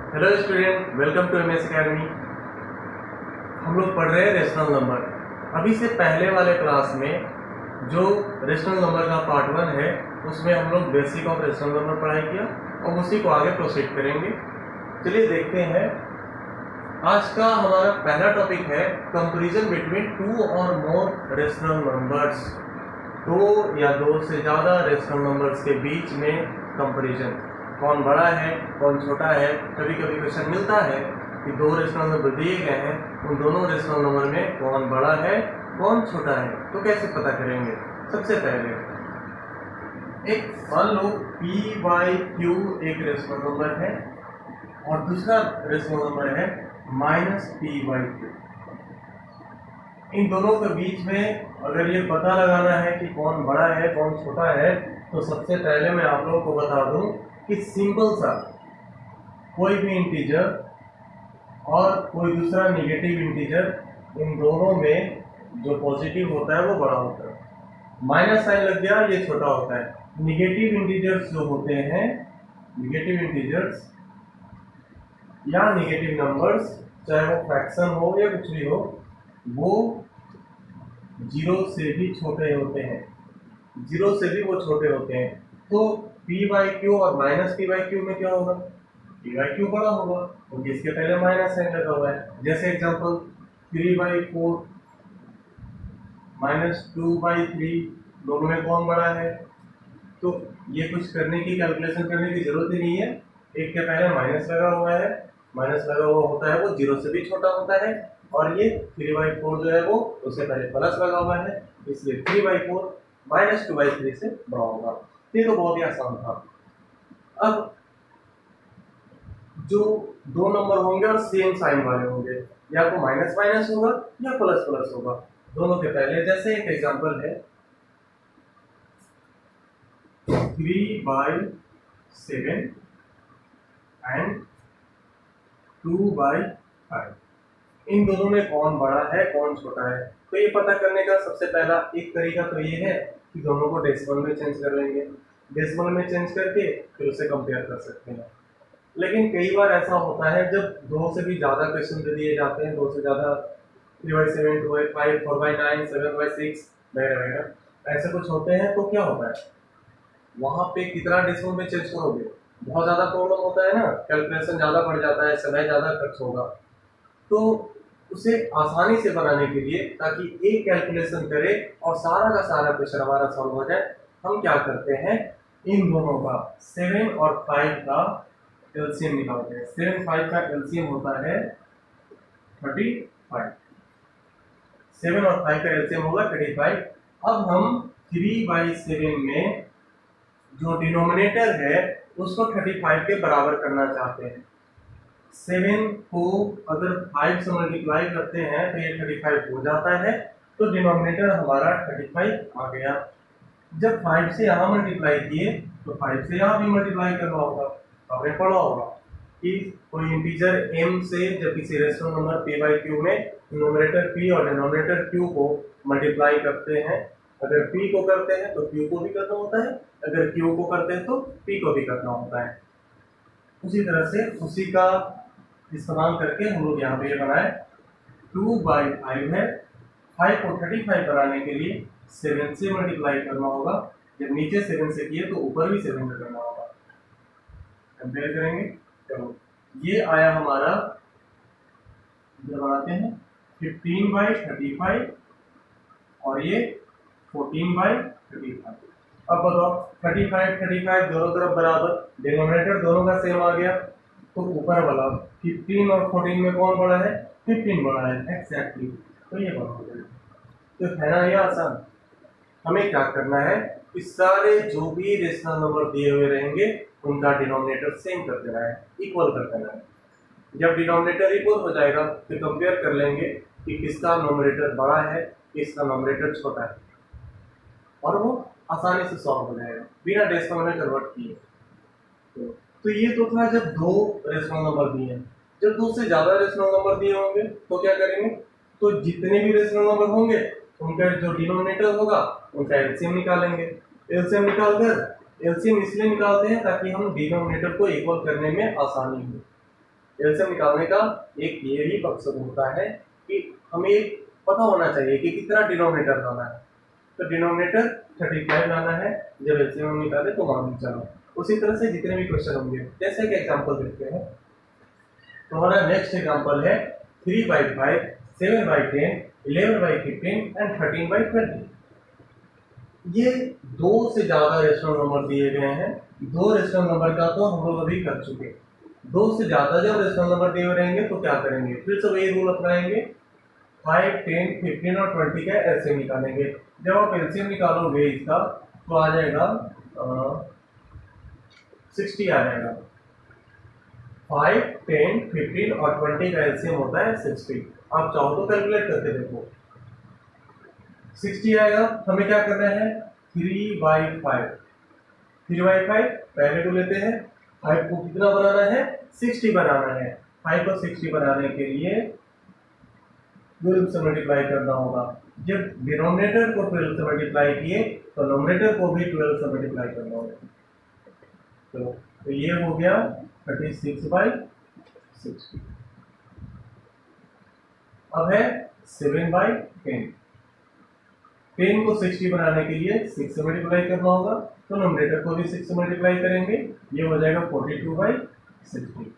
Hello student, welcome to MS Academy. हम लोग पढ़ रहे हैं रेशनल नंबर। अभी से पहले वाले क्लास में जो रेशनल नंबर का पार्ट 1 है उसमें हम लोग बेसिक ऑफ रेशनल नंबर पढ़ाई किया और उसी को आगे प्रोसीड करेंगे। चलिए देखते हैं। आज का हमारा पहला टॉपिक है कंपैरिजन बिटवीन टू और मोर रेशनल नंबर्स। दो या दो से ज़्यादा रेशनल नंबर्स के बीच में कंपैरिजन, कौन बड़ा है कौन छोटा है। कभी कभी क्वेश्चन मिलता है कि दो रेशनल नंबर दिए गए हैं, उन दोनों रेशनल नंबर में कौन बड़ा है कौन छोटा है, तो कैसे पता करेंगे। सबसे पहले एक मान लो p/q एक रेशनल नंबर है और दूसरा रेशनल नंबर है -p/q। इन दोनों के बीच में अगर ये पता लगाना है कि कौन बड़ा है कौन छोटा है, तो सबसे पहले मैं आप लोगों को बता दूं कि सिंपल सा कोई भी इंटीजर और कोई दूसरा नेगेटिव इंटीजर, इन दोनों में जो पॉजिटिव होता है वो बड़ा होता है। माइनस साइन लग गया, ये छोटा होता है। नेगेटिव इंटीजर्स जो होते हैं, नेगेटिव इंटीजर्स या नेगेटिव नंबर्स, चाहे वो फ्रैक्शन हो या कुछ भी हो, वो जीरो से भी छोटे होते हैं। जीरो से भी वो छोटे होते हैं। तो p/q और -p/q में क्या होगा? p/q बड़ा होगा क्योंकि इसके पहले माइनस साइन लगा हुआ है। जैसे एग्जांपल 3/4 -2/3, दोनों में कौन बड़ा है? तो ये कुछ करने की, कैलकुलेशन करने की जरूरत ही नहीं है। एक के पहले माइनस लगा हुआ है, माइनस लगा हुआ होता है वो जीरो से भी छोटा होता है। और ये 3/4 जो है वो उससे पहले प्लस लगा हुआ है, इसलिए 3/4 -2/3 से बड़ा होगा। ये तो बहुत ही आसान था। अब जो दो नंबर होंगे और सेम साइन वाले होंगे, या तो माइनस माइनस होगा या प्लस प्लस होगा, दोनों के पहले। जैसे एक एग्जांपल है 3/7 एंड 2/5। इन दोनों में कौन बड़ा है कौन छोटा है, तो ये पता करने का सबसे पहला एक तरीका तो ये है कि दोनों को डेसिमल में चेंज कर लेंगे। डेसिमल में चेंज करके फिर उसे कंपेयर कर सकते हैं। लेकिन कई बार ऐसा होता है जब दो से भी ज़्यादा क्वेश्चन दे दिए जाते हैं, दो से ज़्यादा 3/7, 2/5, 4/9, 7/6 वगैरह वगैरह, ऐसे कुछ होते हैं, तो क्या होता है वहाँ पे कितना डेसिमल में चेंज करोगे? बहुत ज़्यादा प्रॉब्लम होता है ना, कैलकुलेशन ज़्यादा पड़ जाता है, समय ज़्यादा खर्च होगा। तो उसे आसानी से बनाने के लिए, ताकि एक कैलकुलेशन करे और सारा का सारा क्वेश्चन हमारा सॉल्व हो जाए, हम क्या करते हैं, इन दोनों का 7 और 5 का एलसीएम निकालते हैं। 7 5 का एलसीएम होता है 35। 7 और 5 का एलसीएम होगा 35। अब हम 3/7 में जो डिनोमिनेटर है उसको 35 के बराबर करना चाहते हैं। 7 को अगर 5 से मल्टीप्लाई करते हैं तो ये 35 हो जाता है, तो डिनोमिनेटर हमारा 35 आ गया। जब 5 से यहाँ मल्टीप्लाई किए तो 5 से यहाँ भी मल्टीप्लाई करना होगा। आपने पढ़ा होगा कि कोई इंटीजर m से जब किसी रेशनल नंबर p/q में न्यूमरेटर p और डिनोमिनेटर q को मल्टीप्लाई करते हैं, अगर p को करते हैं तो q को भी करना होता है, अगर q को करते हैं तो p को भी करना होता है। उसी तरह से उसी का इस्तेमाल करके हम लोग यहाँ पे ये बनाए 2/5 है। 5 को 35 बनाने के लिए 7 से मल्टीप्लाई करना होगा। जब नीचे 7 से किए तो ऊपर भी 7 से करना होगा। कंपेयर करेंगे, चलो ये आया हमारा, इधर बनाते हैं 15/35 और ये 14/35। अब बताओ 35 35 दोनों तरफ बराबर, डिनोमिनेटर दोनों का सेम आ गया, तो ऊपर वाला 15 और 14 में कौन बड़ा है? 15 बड़ा है एक्जैक्टली, तो ये बड़ा हो जाएगा। तो है ना ये आसान। हमें क्या करना है कि सारे जो भी रेशनल नंबर दिए हुए रहेंगे उनका डिनोमिनेटर सेम कर देना है, इक्वल कर देना है। जब डिनोमिनेटर इक्वल हो जाएगा फिर कंपेयर कर लेंगे कि किसका नोमिनेटर बड़ा है किसका नोमिनेटर छोटा है, और वो आसानी से सॉल्व हो जाएगा बिना डेसिमल में कन्वर्ट किए। तो ये तो था जब दो रेशनल नंबर दिए हैं। जब दो से ज्यादा रेशनल नंबर दिए होंगे तो क्या करेंगे, तो जितने भी रेशनल नंबर होंगे उनका जो डिनोमिनेटर होगा उनका एलसीएम निकालेंगे। एलसीएम निकालकर, एलसीएम इसलिए निकालते हैं ताकि हम डिनोमिनेटर को इक्वल करने में आसानी हो। एलसीएम निकालने का एक ये भी मकसद होता है कि हमें पता होना चाहिए कि कितना डिनोमिनेटर लाना है। तो डिनोमिनेटर 35 लाना है, जब एलसीएम हम निकाले तो वहां भी चलो। उसी तरह से जितने भी क्वेश्चन होंगे, जैसे कि एग्जांपल देखते हैं। तो हमारा नेक्स्ट एग्जांपल है 3/5, 7/10, 11/15 एंड 13/20। ये दो से ज्यादा रेशनल नंबर दिए गए हैं। दो रेशनल नंबर का तो हम लोग अभी कर चुके। दो से ज्यादा जब रेशनल नंबर दिए रहेंगे तो क्या करेंगे, फिर से वही रूल अपनाएंगे। 5, 10, 15 और 20 का एलसीएम निकालेंगे। जब आप एलसीएम निकालोगे इसका तो आ जाएगा 60 आ जाएगा। 5, 10, 15 और 20 का एलसीएम होता है 60। आप चाहो तो कैलकुलेट करके देखो। 60 आएगा। हमें क्या करना है, 3/5। 3/5 पहले को लेते हैं। 5 को कितना बनाना है, 60 बनाना है। 5 को 60 बनाने के लिए 12 से मल्टीप्लाई करना होगा। जब डिनोमिनेटर को 12 से मल्टीप्लाई किए तो नोमिनेटर को भी 12 से मल्टीप्लाई करना होगा। तो ये हो गया 36/60। अब है 7/10। 10 को 60 बनाने के लिए 6 से मल्टीप्लाई करना होगा, तो नोमिनेटर को भी 6 से मल्टीप्लाई करेंगे। ये हो जाएगा 42/60।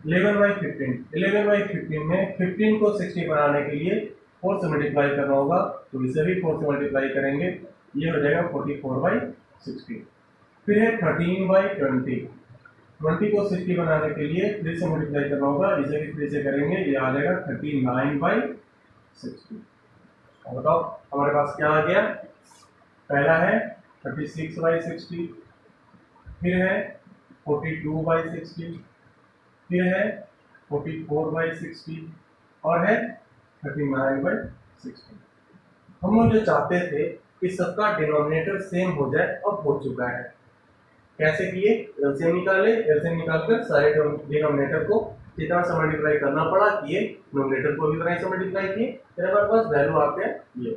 11/15। 11/15 में 15 को 60 बनाने के लिए 4 से मल्टीप्लाई करना होगा, तो इसे भी 4 से मल्टीप्लाई करेंगे। ये हो जाएगा 44/60। फिर है 13/20। 20 को 60 बनाने के लिए 3 से मल्टीप्लाई करना होगा, इसे भी 3 से करेंगे। ये आ जाएगा 39/60। बताओ हमारे पास क्या आ गया। पहला है 36/60, फिर है 42/60, फिर है 44/60 और है 39/60। हम लोग जो चाहते थे कि सबका डिनोमिनेटर सेम हो जाए, अब हो चुका है। कैसे किए, एलसीएम निकाले। एलसीएम निकालकर सारे डिनोमिनेटर को जितना से मल्टीप्लाई करना पड़ा किए, नोमिनेटर को भी उतना से मल्टीप्लाई किए, फिर हमारे पास वैल्यू आ गया ये।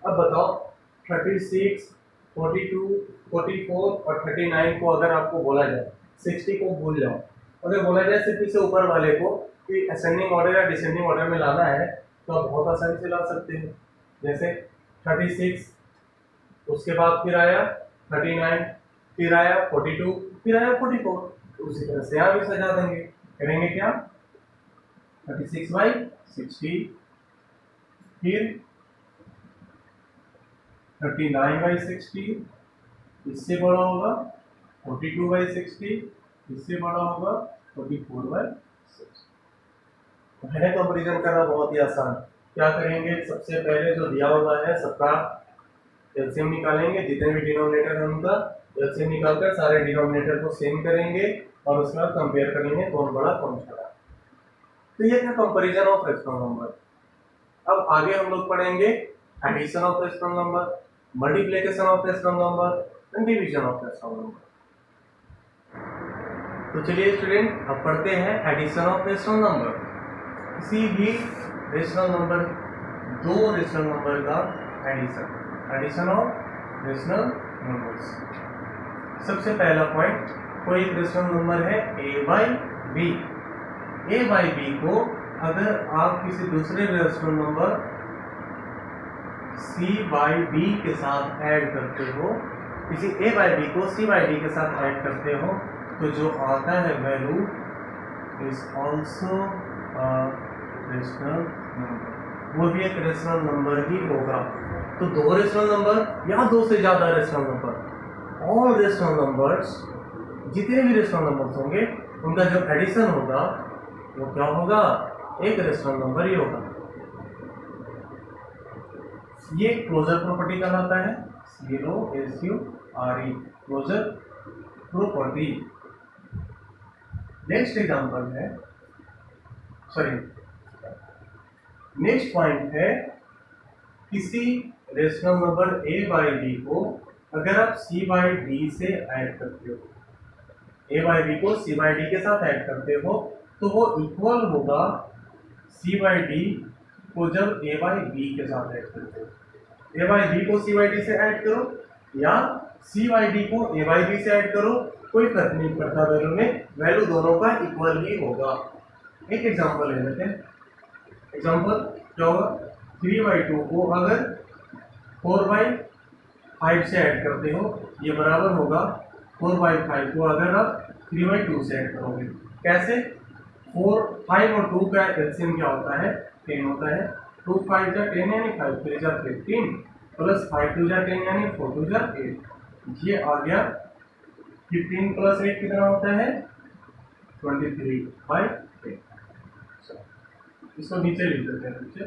अब बताओ 36, 42, 44 और 39 को अगर आपको बोला जाए, 60 को भूल जाओ, अगर बोला जाए सिर्फ इसे ऊपर वाले को कि असेंडिंग ऑर्डर या डिसेंडिंग ऑर्डर में लाना है, तो आप बहुत आसानी से ला सकते हैं। जैसे 36, उसके बाद फिर आया 39, फिर आया 42, फिर आया 44। उसी तरह से यहाँ भी सजा देंगे। करेंगे क्या, 36/60, फिर 39/60, इससे बड़ा होगा 42/60, इससे बड़ा होगा 44/60। है कंपेरिजन करना बहुत ही आसान। क्या करेंगे, सबसे पहले जो दिया हुआ है सबका एलसीएम निकालेंगे। जितने भी डिनोमिनेटर हैं उनका एलसीएम निकालकर सारे डिनोमिनेटर को सेम करेंगे और उसके बाद कंपेयर करेंगे कौन बड़ा कौन छोटा। तो ये था कंपैरिजन ऑफ रेशनल नंबर। अब आगे हम लोग पढ़ेंगे addition of rational number, multiplication of rational number and division of rational number. तो चलिए स्टूडेंट, अब पढ़ते हैं एडिशन ऑफ रेशनल नंबर। किसी भी रेशनल नंबर, दो रेशनल नंबर का addition, addition of rational numbers. सबसे पहला पॉइंट, कोई एक रेशनल नंबर है a/b। a/b को अगर आप किसी दूसरे रेशनल नंबर c/d के साथ ऐड करते हो, किसी a/b को c/d के साथ ऐड करते हो, तो जो आता है value is also rational number, वो भी एक रेशनल नंबर ही होगा। तो दो रेशनल नंबर या दो से ज्यादा rational number, all rational numbers, जितने भी रेशनल नंबर्स होंगे उनका जो एडिशन होगा वो क्या होगा, एक रेशनल नंबर ही होगा। ये क्लोजर प्रॉपर्टी कहलाता है, CLOSURE, closure property. Next example है, नेक्स्ट पॉइंट है, किसी रेशनल नंबर a/b को अगर आप c/d से ऐड करते हो, a/b को c/d के साथ ऐड करते हो, तो वो इक्वल होगा c/d को जब a/b के साथ ऐड करते हो। a/b को c/d से ऐड करो या c/d को a/b से ऐड करो, कोई फर्क नहीं पड़ता वैल्यू में, वैल्यू दोनों का इक्वल ही होगा। एक एग्जांपल ले लेते हैं। एग्जांपल क्या होगा, 3/2 को अगर 4/5 से ऐड करते हो, ये बराबर होगा 4/5 को अगर आप 3/2 से ऐड करोगे। कैसे? 4, 5 और 2 का एलसीएम क्या होता है? 10 होता है। 2 5 जा 10 यानी 5 3 जा 15 प्लस 5 2 जा 10 यानी 4 2 जा 8। ये आ गया 15 प्लस 8 कितना होता है? 23/10। इसको नीचे लिख देते हैं, नीचे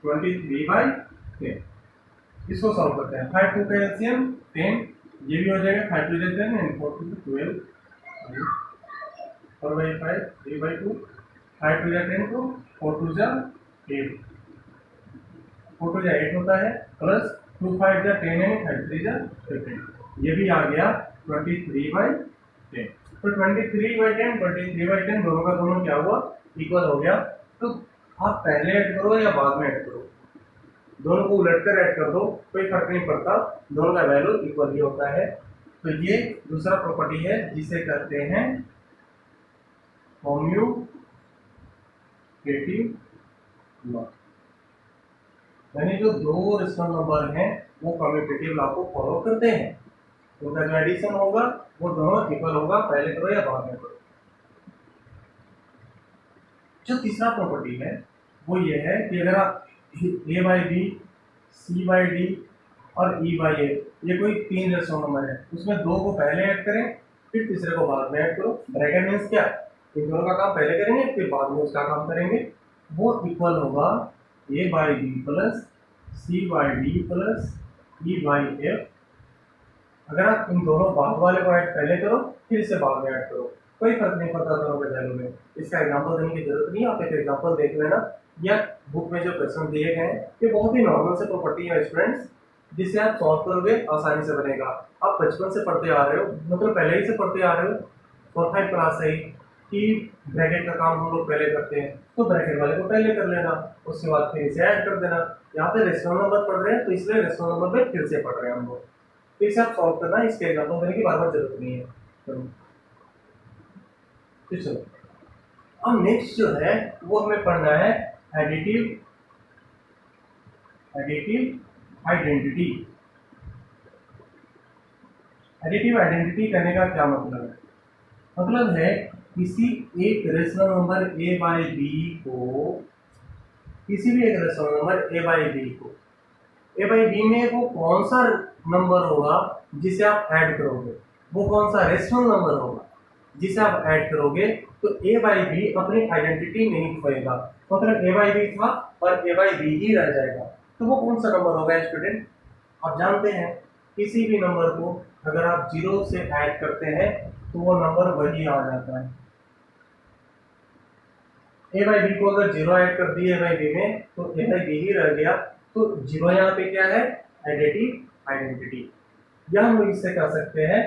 23/10। इसको सॉल्व करते हैं। 5 2 का एलसीएम 10, ये भी हो जाएगा 5 2 जा 10 एंड 4 2 12, 4/5 3/2, 5 2 जा 10 को 4 2 जा 8, 4 2 जा 8 होता है प्लस 2 5 जा 10 यानी 5 3 जा 15। ये भी आ गया 23/10। तो 23/10 23/10 दोनों का दोनों क्या हुआ? इक्वल हो गया। तो आप पहले ऐड करो या बाद में ऐड करो, दोनों को उलट कर ऐड कर दो, कोई फर्क नहीं पड़ता, दोनों का वैल्यू इक्वल ही होता है। तो ये दूसरा प्रॉपर्टी है जिसे कहते हैं कम्यूटेटिव लॉ। यानी जो दो रेशनल नंबर हैं वो कम्यूटेटिव लॉ को फॉलो करते हैं, उनका जो एडिशन होगा वो दोनों इक्वल होगा, पहले करो या बाद में करो। जो तीसरा प्रॉपर्टी है वो ये है कि अगर आप a/b, c/d और e/a ये कोई 3 रेशनल नंबर है, उसमें 2 को पहले ऐड करें फिर तीसरे को बाद में ऐड करो। ब्रैकेट मींस क्या? इन दोनों का काम पहले करेंगे फिर बाद में उसका काम करेंगे। वो इक्वल होगा a/b plus c/d plus e/f। अगर आप इन दोनों बाद वाले को ऐड पहले करो फिर इसे बाद में ऐड करो, कोई फर्क नहीं पड़ता दोनों के वैल्यू में। इसका एग्जांपल देने की जरूरत नहीं है, आप एक एग्जांपल देख लेना या बुक में जो क्वेश्चन दिए गए हैं ये बहुत ही नॉर्मल से प्रॉपर्टी है स्टूडेंट्स, जिसे आप सॉल्व करोगे आसानी से बनेगा। आप बचपन से पढ़ते आ रहे हो, मतलब पहले ही से पढ़ते आ रहे हो 4-5 क्लास से ही कि ब्रैकेट का काम हम लोग पहले करते हैं, तो ब्रैकेट वाले को पहले कर लेना, उसके बाद फिर इसे ऐड कर देना। यहाँ पे रेशनल नंबर पढ़ रहे हैं तो इसलिए रेशनल नंबर में फिर से पढ़ रहे हैं हम लोग, तो इसे आप सॉल्व करना, इसके एग्जांपल देने की बार बार जरूरत नहीं है। चलो अब नेक्स्ट जो है वो हमें पढ़ना है एडिटिव आइडेंटिटी। एडिटिव आइडेंटिटी करने का क्या मतलब है? मतलब है किसी एक रेशनल नंबर a/b को, किसी भी एक रेशनल नंबर a/b में वो कौन सा नंबर होगा जिसे आप ऐड करोगे, वो कौन सा रेशनल नंबर होगा जिसे आप ऐड करोगे, तो a/b अपनी आइडेंटिटी नहीं खोएगा, मतलब a/b था और a/b ही रह जाएगा। तो वो कौन सा नंबर होगा स्टूडेंट? आप जानते हैं किसी भी नंबर को अगर आप 0 से ऐड करते हैं तो वो नंबर वही आ जाता है। a/b को अगर 0 ऐड कर दिए a/b में तो a/b ही रह गया, तो 0 यहाँ पे क्या है? एडिटिव आइडेंटिटी, या हम लोग इससे कह सकते हैं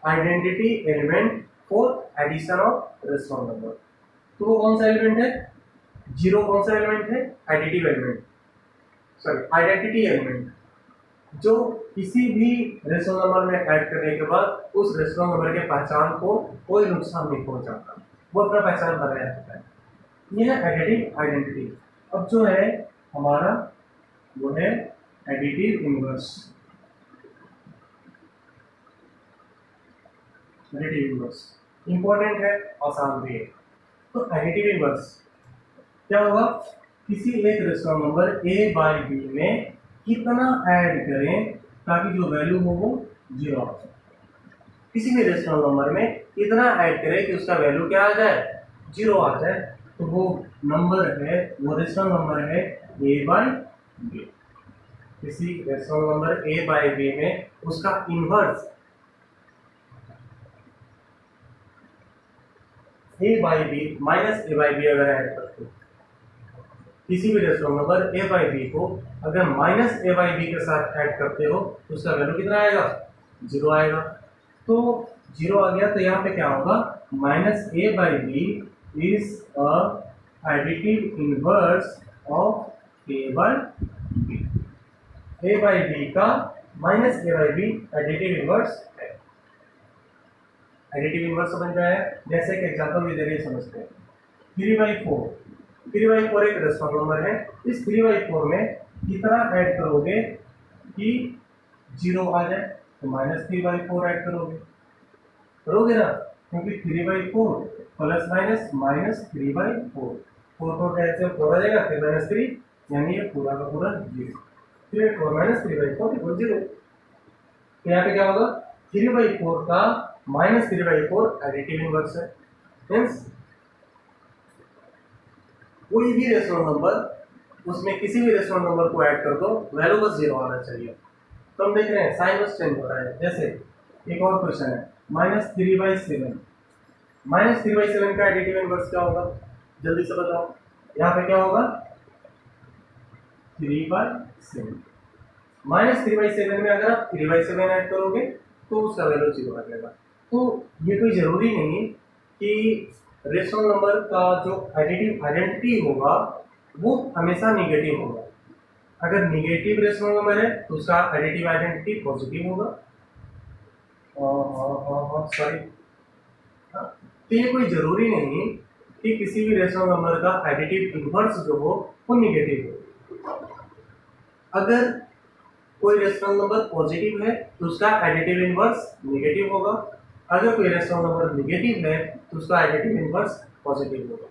identity element for addition of rational number. तो वो कौन सा एलिमेंट है? 0 कौन सा एलिमेंट है? Additive element, sorry identity element, जो किसी भी रेशनल नंबर में ऐड करने के बाद उस रेशनल नंबर के पहचान को कोई नुकसान नहीं पहुंचाता, वो अपना पहचान बनाए रखता है। यह है एडिटिव आइडेंटिटी। अब जो है हमारा वो है additive inverse. Additive inverse important है, आसान भी है। तो एडिटिव इनवर्स क्या होगा? किसी एक रेशनल नंबर a/b में कितना ऐड करें ताकि जो वैल्यू हो वो 0 आ जाए। किसी भी रेशनल नंबर में कितना ऐड करें कि उसका वैल्यू क्या आ जाए? 0 आ जाए। तो वो नंबर है, वो रेशनल नंबर है a/b। किसी रेशनल नंबर a/b में उसका इनवर्स a/b माइनस a/b अगर ऐड करते हो, किसी भी रेशनल नंबर a/b को अगर माइनस a/b के साथ ऐड करते हो तो उसका वैल्यू कितना आएगा? 0 आएगा। तो 0 आ गया तो यहाँ पे क्या होगा? Minus a/b is a additive inverse of a/b। a/b का माइनस a/b एडिटिव इनवर्स है। एडिटिव इनवर्स समझ में आया? जैसे कि एग्जांपल भी दे रही समझते हैं। 3/4, 3/4 एक रेशनल नंबर है। इस 3/4 में कितना ऐड करोगे कि 0 आ जाए, तो -3/4 ऐड करोगे ना, क्योंकि 3/4 प्लस माइनस -3/4, 4 को कैसे 4 आ जाएगा, 3 - 3 यानी ये पूरा का पूरा 0, 3/4 - 3/4 = 0। तो यहाँ पे क्या होगा, 3/4 का -3/4 एडिटिव इनवर्स है। मींस कोई भी रेशनल नंबर, उसमें किसी भी रेशनल नंबर को ऐड कर दो, वैल्यू बस 0 आना चाहिए। तो हम देख रहे हैं साइन बस चेंज हो रहा है। जैसे एक और क्वेश्चन है, -3/7, -3/7 का एडिटिव इनवर्स क्या होगा, जल्दी से बताओ। यहाँ पे क्या होगा, 3/7, -3/7 में अगर आप 3/7 ऐड करोगे तो उसका वैल्यू 0 आ जाएगा। तो ये कोई जरूरी नहीं कि रेशनल नंबर का जो एडिटिव आइडेंटिटी होगा वो हमेशा निगेटिव होगा। अगर निगेटिव रेशनल नंबर है तो उसका एडिटिव आइडेंटिटी पॉजिटिव होगा। सॉरी, तो ये कोई जरूरी नहीं कि किसी भी रेशनल नंबर का एडिटिव इनवर्स जो हो वो निगेटिव हो। अगर कोई रेशनल नंबर पॉजिटिव है तो उसका एडिटिव इनवर्स निगेटिव होगा। अगर कोई रेशनल नंबर निगेटिव है तो उसका एडिटिव इनवर्स पॉजिटिव होगा।